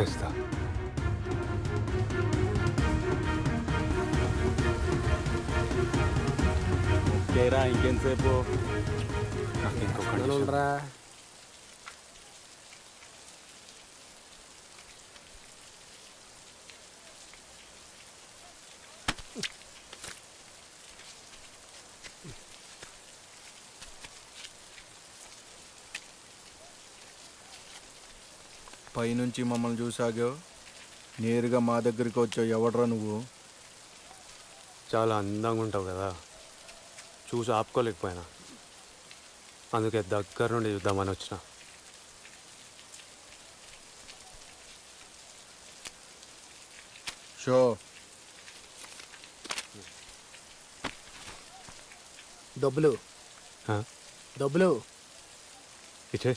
తెస్తా. ఓకేరా, ఇంకెంతసేపు? నాకు ఇంకో కండిషన్. రా పైనుంచి మమ్మల్ని చూసాగో నేరుగా మా దగ్గరికి వచ్చావు. ఎవడ్రా నువ్వు? చాలా అందంగా ఉంటావు కదా, చూసి ఆపుకోలేకపోయినా, అందుకే దగ్గర నుండి చూద్దామని వచ్చిన. షో డబ్బులు ఆ? డబ్బులు ఇచ్చే